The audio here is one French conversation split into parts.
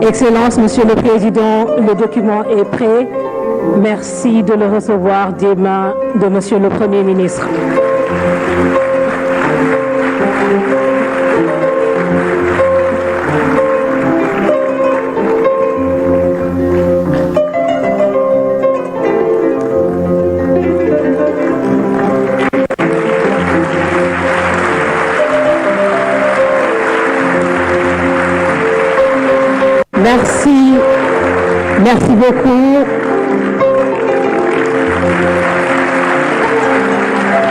Excellence, Monsieur le Président, le document est prêt. Merci de le recevoir des mains de Monsieur le Premier ministre. Merci beaucoup.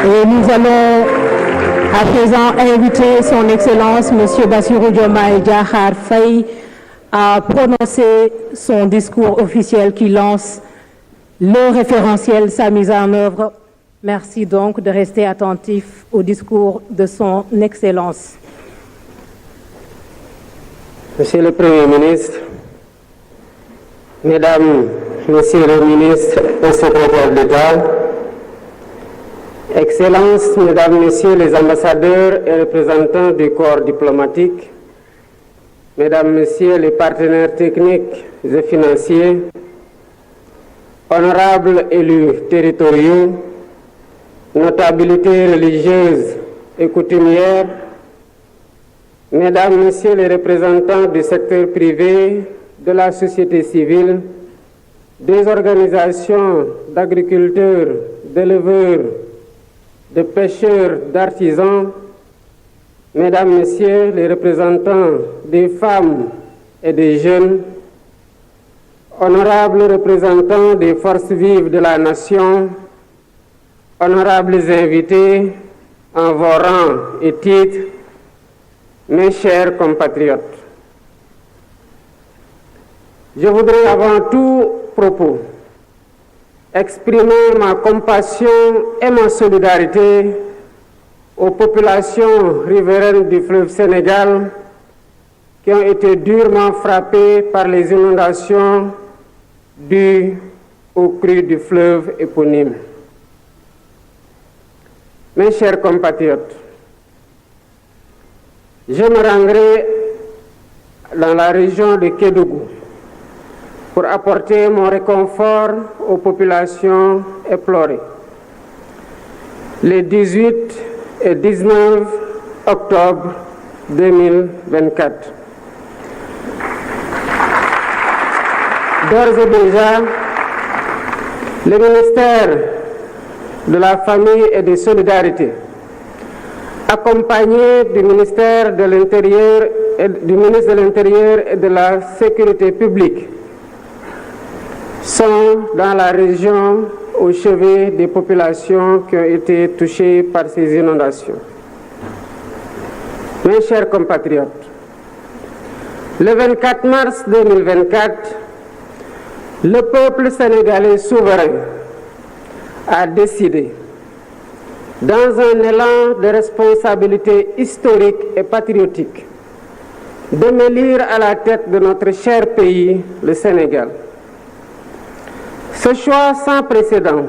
Et nous allons à présent inviter son Excellence, M. Bassirou Diomaye Diakhar Faye, à prononcer son discours officiel qui lance le référentiel, sa mise en œuvre. Merci donc de rester attentif au discours de son Excellence. Monsieur le Premier ministre, Mesdames, Messieurs les ministres et secrétaires d'État, Excellences, Mesdames, Messieurs les ambassadeurs et représentants du corps diplomatique, Mesdames, Messieurs les partenaires techniques et financiers, honorables élus territoriaux, notabilités religieuses et coutumières, Mesdames, Messieurs les représentants du secteur privé, de la société civile, des organisations d'agriculteurs, d'éleveurs, de pêcheurs, d'artisans, Mesdames, Messieurs les représentants des femmes et des jeunes, honorables représentants des forces vives de la nation, honorables invités en vos rangs et titres, mes chers compatriotes. Je voudrais avant tout propos exprimer ma compassion et ma solidarité aux populations riveraines du fleuve Sénégal qui ont été durement frappées par les inondations dues aux crues du fleuve éponyme. Mes chers compatriotes, je me rendrai dans la région de Kédougou pour apporter mon réconfort aux populations éplorées. Les 18 et 19 octobre 2024. D'ores et déjà, le ministère de la Famille et des Solidarités, accompagné du ministère de l'Intérieur et du ministre de l'Intérieur et de la Sécurité publique, sont dans la région au chevet des populations qui ont été touchées par ces inondations. Mes chers compatriotes, le 24 mars 2024, le peuple sénégalais souverain a décidé, dans un élan de responsabilité historique et patriotique, de m'élire à la tête de notre cher pays, le Sénégal. Ce choix sans précédent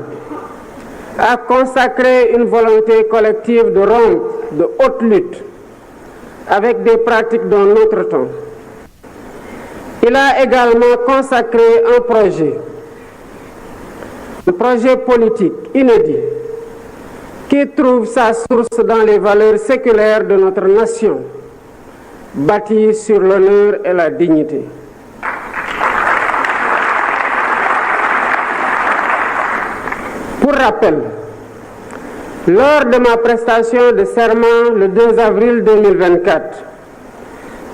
a consacré une volonté collective de rompre de haute lutte avec des pratiques d'un autre temps. Il a également consacré un projet politique inédit qui trouve sa source dans les valeurs séculaires de notre nation, bâties sur l'honneur et la dignité. Pour rappel, lors de ma prestation de serment le 2 avril 2024,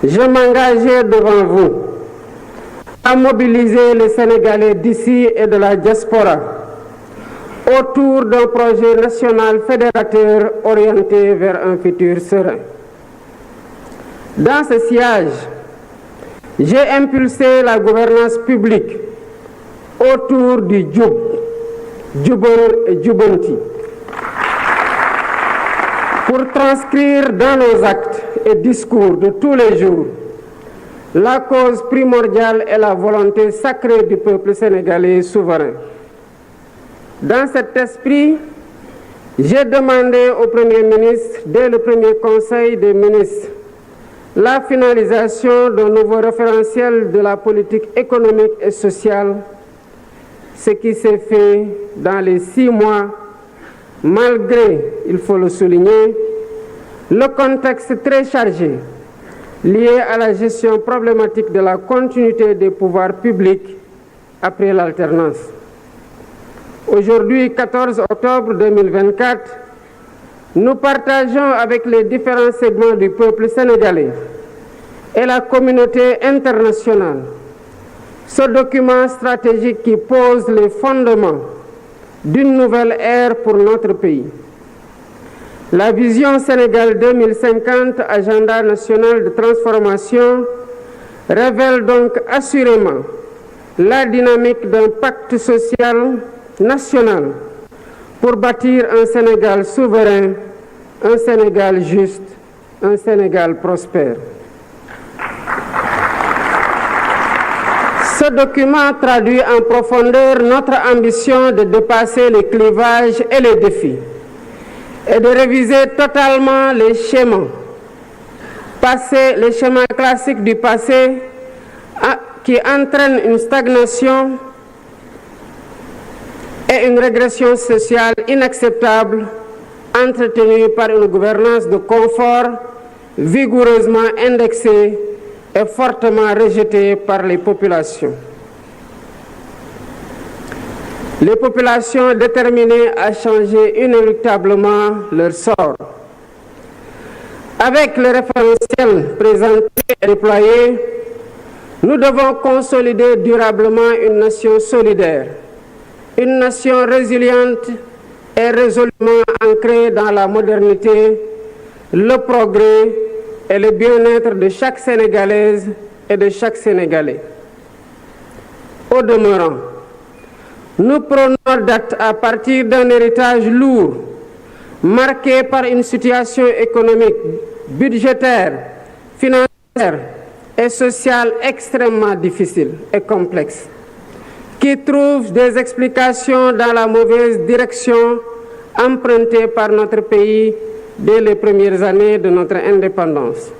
je m'engageais devant vous à mobiliser les Sénégalais d'ici et de la diaspora autour d'un projet national fédérateur orienté vers un futur serein. Dans ce sillage, j'ai impulsé la gouvernance publique autour du Djubal et Djubanti pour transcrire dans nos actes et discours de tous les jours la cause primordiale et la volonté sacrée du peuple sénégalais souverain. Dans cet esprit, j'ai demandé au Premier ministre, dès le premier Conseil des ministres, la finalisation d'un nouveau référentiel de la politique économique et sociale, ce qui s'est fait dans les 6 mois, malgré, il faut le souligner, le contexte très chargé lié à la gestion problématique de la continuité des pouvoirs publics après l'alternance. Aujourd'hui, 14 octobre 2024, nous partageons avec les différents segments du peuple sénégalais et la communauté internationale ce document stratégique qui pose les fondements d'une nouvelle ère pour notre pays. La vision Sénégal 2050, agenda national de transformation, révèle donc assurément la dynamique d'un pacte social national pour bâtir un Sénégal souverain, un Sénégal juste, un Sénégal prospère. Ce document traduit en profondeur notre ambition de dépasser les clivages et les défis et de réviser totalement les schémas classiques du passé qui entraînent une stagnation et une régression sociale inacceptable, entretenue par une gouvernance de confort vigoureusement indexée et fortement rejetée par les populations. Les populations déterminées à changer inéluctablement leur sort. Avec le référentiel présenté et déployé, nous devons consolider durablement une nation solidaire, une nation résiliente et résolument ancrée dans la modernité, le progrès et le bien-être de chaque Sénégalaise et de chaque Sénégalais. Au demeurant, nous prenons date à partir d'un héritage lourd, marqué par une situation économique, budgétaire, financière et sociale extrêmement difficile et complexe, qui trouve des explications dans la mauvaise direction empruntée par notre pays dès les premières années de notre indépendance.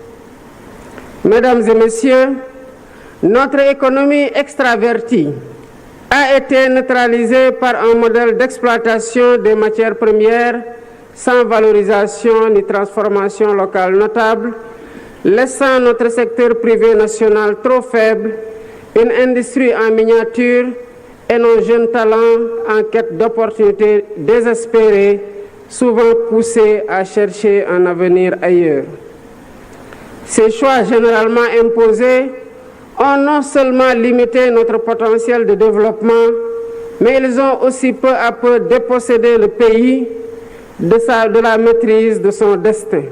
Mesdames et messieurs, notre économie extravertie a été neutralisée par un modèle d'exploitation des matières premières sans valorisation ni transformation locale notable, laissant notre secteur privé national trop faible, une industrie en miniature et nos jeunes talents en quête d'opportunités désespérées, souvent poussés à chercher un avenir ailleurs. Ces choix généralement imposés ont non seulement limité notre potentiel de développement, mais ils ont aussi peu à peu dépossédé le pays de la maîtrise de son destin.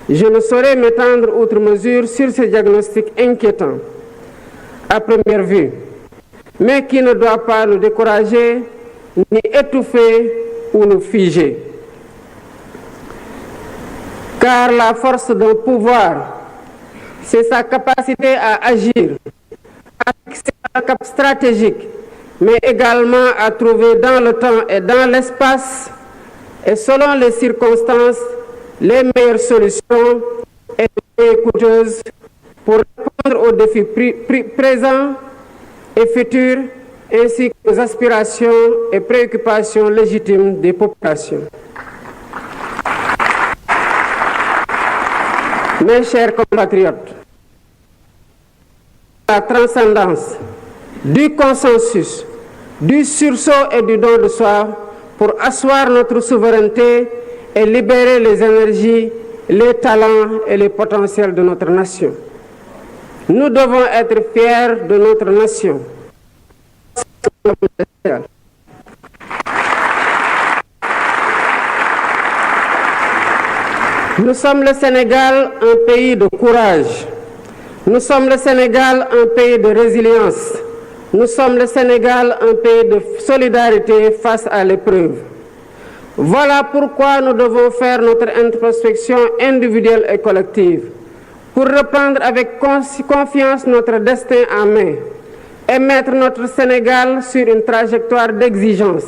Je ne saurais m'étendre outre mesure sur ce diagnostic inquiétant à première vue, mais qui ne doit pas nous décourager ni étouffer ou nous figer. Car la force d'un pouvoir, c'est sa capacité à agir, à fixer un cap stratégique, mais également à trouver dans le temps et dans l'espace, et selon les circonstances, les meilleures solutions et les plus coûteuses pour répondre aux défis présents et futurs, ainsi qu'aux aspirations et préoccupations légitimes des populations. Mes chers compatriotes, la transcendance du consensus, du sursaut et du don de soi pour asseoir notre souveraineté et libérer les énergies, les talents et les potentiels de notre nation. Nous devons être fiers de notre nation. Nous sommes le Sénégal, un pays de courage. Nous sommes le Sénégal, un pays de résilience. Nous sommes le Sénégal, un pays de solidarité face à l'épreuve. Voilà pourquoi nous devons faire notre introspection individuelle et collective pour reprendre avec confiance notre destin en main et mettre notre Sénégal sur une trajectoire d'exigence,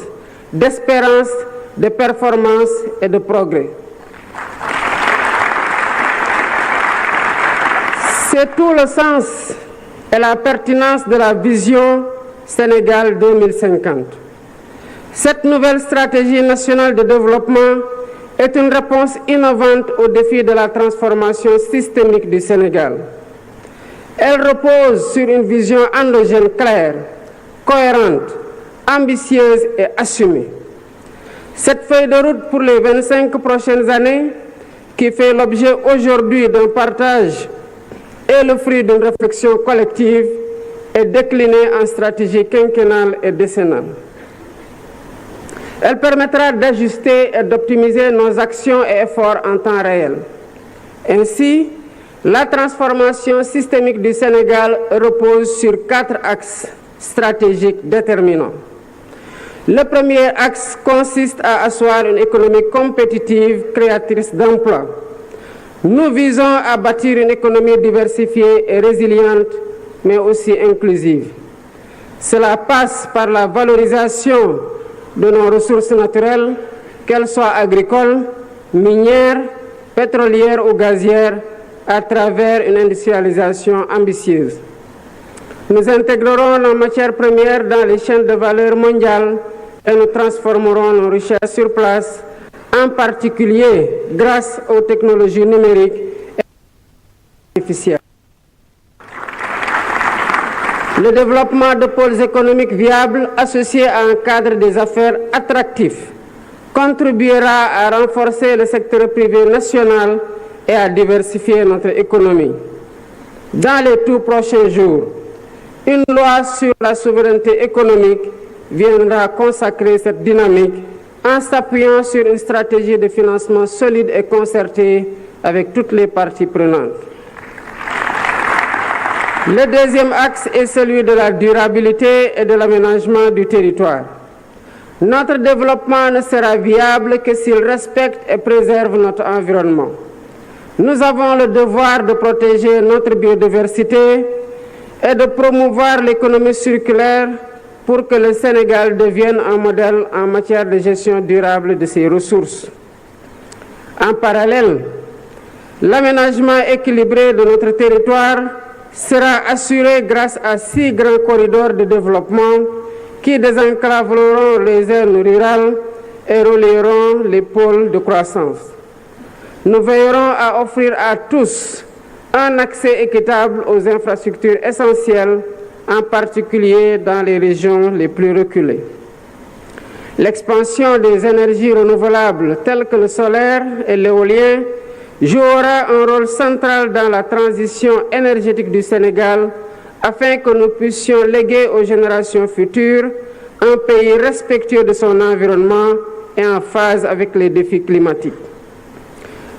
d'espérance, de performance et de progrès. C'est tout le sens et la pertinence de la vision Sénégal 2050. Cette nouvelle stratégie nationale de développement est une réponse innovante au défi de la transformation systémique du Sénégal. Elle repose sur une vision endogène claire, cohérente, ambitieuse et assumée. Cette feuille de route pour les 25 prochaines années, qui fait l'objet aujourd'hui d'un partage et le fruit d'une réflexion collective, est déclinée en stratégie quinquennale et décennale. Elle permettra d'ajuster et d'optimiser nos actions et efforts en temps réel. Ainsi, la transformation systémique du Sénégal repose sur 4 axes stratégiques déterminants. Le premier axe consiste à asseoir une économie compétitive, créatrice d'emplois. Nous visons à bâtir une économie diversifiée et résiliente, mais aussi inclusive. Cela passe par la valorisation de nos ressources naturelles, qu'elles soient agricoles, minières, pétrolières ou gazières, à travers une industrialisation ambitieuse. Nous intégrerons nos matières premières dans les chaînes de valeur mondiales et nous transformerons nos richesses sur place, en particulier grâce aux technologies numériques et artificielles. Le développement de pôles économiques viables associés à un cadre des affaires attractif contribuera à renforcer le secteur privé national et à diversifier notre économie. Dans les tout prochains jours, une loi sur la souveraineté économique viendra consacrer cette dynamique en s'appuyant sur une stratégie de financement solide et concertée avec toutes les parties prenantes. Le deuxième axe est celui de la durabilité et de l'aménagement du territoire. Notre développement ne sera viable que s'il respecte et préserve notre environnement. Nous avons le devoir de protéger notre biodiversité et de promouvoir l'économie circulaire pour que le Sénégal devienne un modèle en matière de gestion durable de ses ressources. En parallèle, l'aménagement équilibré de notre territoire sera assuré grâce à 6 grands corridors de développement qui désenclaveront les zones rurales et relieront les pôles de croissance. Nous veillerons à offrir à tous un accès équitable aux infrastructures essentielles, en particulier dans les régions les plus reculées. L'expansion des énergies renouvelables telles que le solaire et l'éolien jouera un rôle central dans la transition énergétique du Sénégal afin que nous puissions léguer aux générations futures un pays respectueux de son environnement et en phase avec les défis climatiques.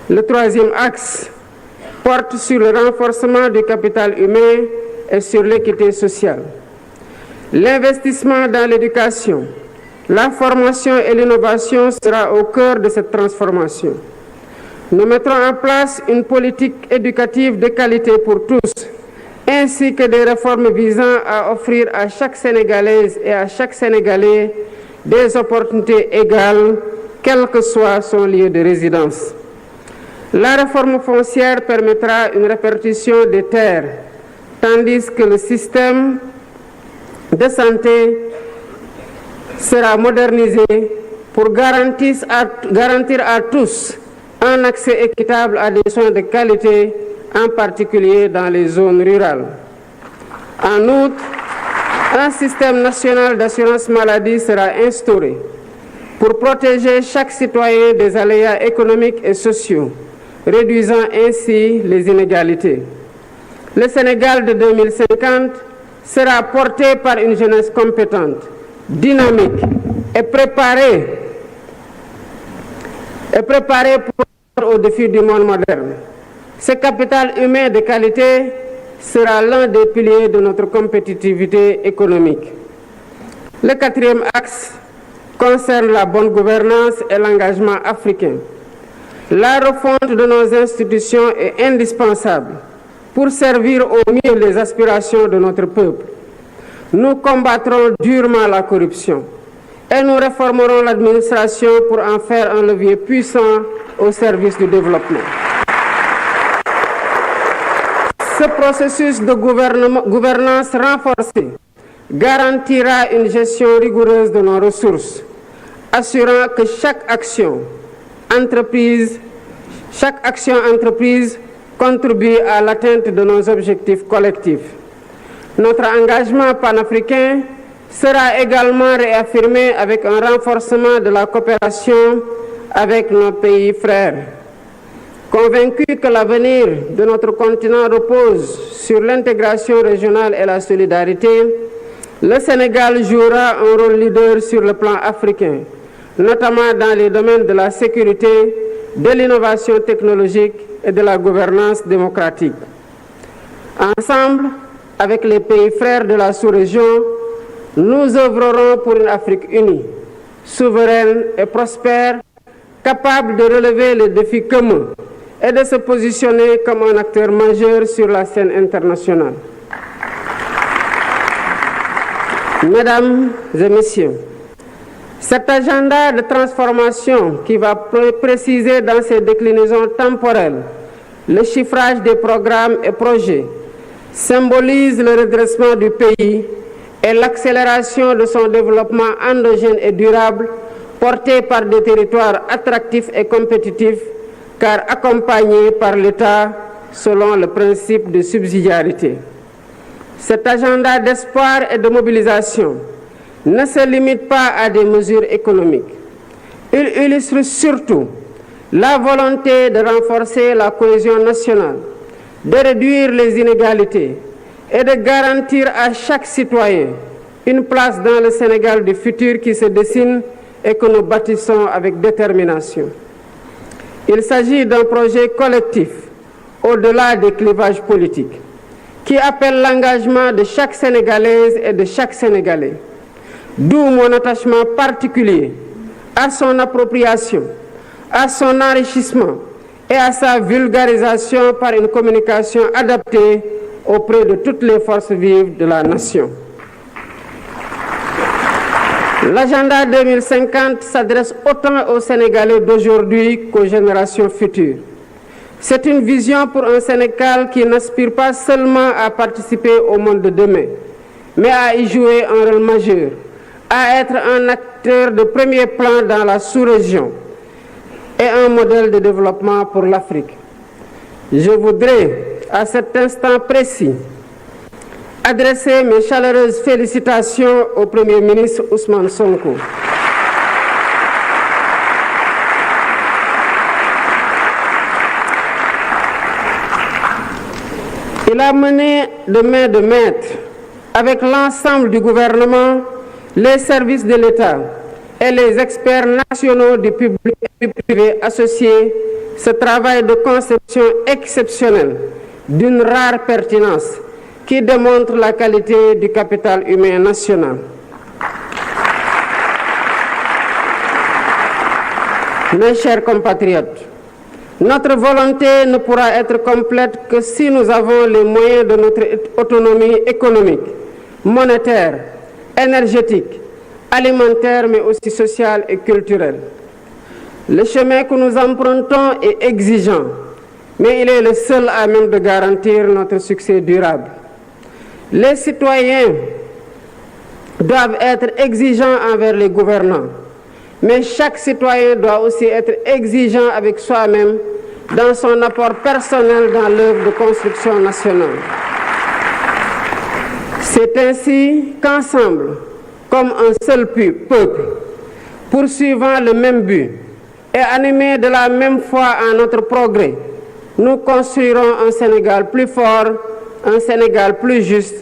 Le troisième axe porte sur le renforcement du capital humain et sur l'équité sociale. L'investissement dans l'éducation, la formation et l'innovation sera au cœur de cette transformation. Nous mettrons en place une politique éducative de qualité pour tous, ainsi que des réformes visant à offrir à chaque Sénégalaise et à chaque Sénégalais des opportunités égales, quel que soit son lieu de résidence. La réforme foncière permettra une répartition des terres, tandis que le système de santé sera modernisé pour garantir à tous un accès équitable à des soins de qualité, en particulier dans les zones rurales. En outre, un système national d'assurance maladie sera instauré pour protéger chaque citoyen des aléas économiques et sociaux, réduisant ainsi les inégalités. Le Sénégal de 2050 sera porté par une jeunesse compétente, dynamique et préparée pour aux défis du monde moderne. Ce capital humain de qualité sera l'un des piliers de notre compétitivité économique. Le quatrième axe concerne la bonne gouvernance et l'engagement africain. La refonte de nos institutions est indispensable pour servir au mieux les aspirations de notre peuple. Nous combattrons durement la corruption et nous réformerons l'administration pour en faire un levier puissant au service du développement. Ce processus de gouvernance renforcée garantira une gestion rigoureuse de nos ressources, assurant que chaque action entreprise contribue à l'atteinte de nos objectifs collectifs. Notre engagement panafricain sera également réaffirmé avec un renforcement de la coopération avec nos pays frères. Convaincu que l'avenir de notre continent repose sur l'intégration régionale et la solidarité, le Sénégal jouera un rôle leader sur le plan africain, notamment dans les domaines de la sécurité, de l'innovation technologique et de la gouvernance démocratique. Ensemble, avec les pays frères de la sous-région, nous œuvrerons pour une Afrique unie, souveraine et prospère, capable de relever les défis communs et de se positionner comme un acteur majeur sur la scène internationale. Mesdames et Messieurs, cet agenda de transformation qui va préciser dans ses déclinaisons temporelles le chiffrage des programmes et projets symbolise le redressement du pays et l'accélération de son développement endogène et durable porté par des territoires attractifs et compétitifs car accompagnés par l'État selon le principe de subsidiarité. Cet agenda d'espoir et de mobilisation ne se limite pas à des mesures économiques. Il illustre surtout la volonté de renforcer la cohésion nationale, de réduire les inégalités et de garantir à chaque citoyen une place dans le Sénégal du futur qui se dessine et que nous bâtissons avec détermination. Il s'agit d'un projet collectif au-delà des clivages politiques qui appelle l'engagement de chaque Sénégalaise et de chaque Sénégalais. D'où mon attachement particulier à son appropriation, à son enrichissement et à sa vulgarisation par une communication adaptée auprès de toutes les forces vives de la nation. L'agenda 2050 s'adresse autant aux Sénégalais d'aujourd'hui qu'aux générations futures. C'est une vision pour un Sénégal qui n'aspire pas seulement à participer au monde de demain, mais à y jouer un rôle majeur, à être un acteur de premier plan dans la sous-région et un modèle de développement pour l'Afrique. Je voudrais, à cet instant précis, adresser mes chaleureuses félicitations au Premier ministre Ousmane Sonko. Il a mené de main de maître avec l'ensemble du gouvernement, les services de l'État et les experts nationaux du public et du privé associés ce travail de conception exceptionnel d'une rare pertinence qui démontre la qualité du capital humain national. Mes chers compatriotes, notre volonté ne pourra être complète que si nous avons les moyens de notre autonomie économique, monétaire, énergétique, alimentaire, mais aussi sociale et culturelle. Le chemin que nous empruntons est exigeant, mais il est le seul à même de garantir notre succès durable. Les citoyens doivent être exigeants envers les gouvernants, mais chaque citoyen doit aussi être exigeant avec soi-même dans son apport personnel dans l'œuvre de construction nationale. C'est ainsi qu'ensemble, comme un seul peuple, poursuivant le même but et animés de la même foi en notre progrès, nous construirons un Sénégal plus fort, un Sénégal plus juste,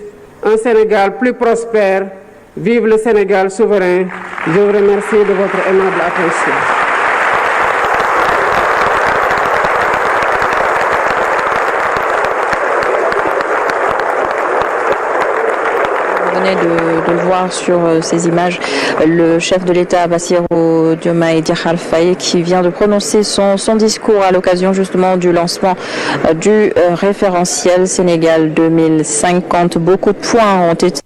un Sénégal plus prospère. Vive le Sénégal souverain. Je vous remercie de votre aimable attention. De le voir sur ces images, le chef de l'État Bassirou Diomaye Diakhar Faye qui vient de prononcer son discours à l'occasion justement du lancement du référentiel Sénégal 2050. Beaucoup de points ont été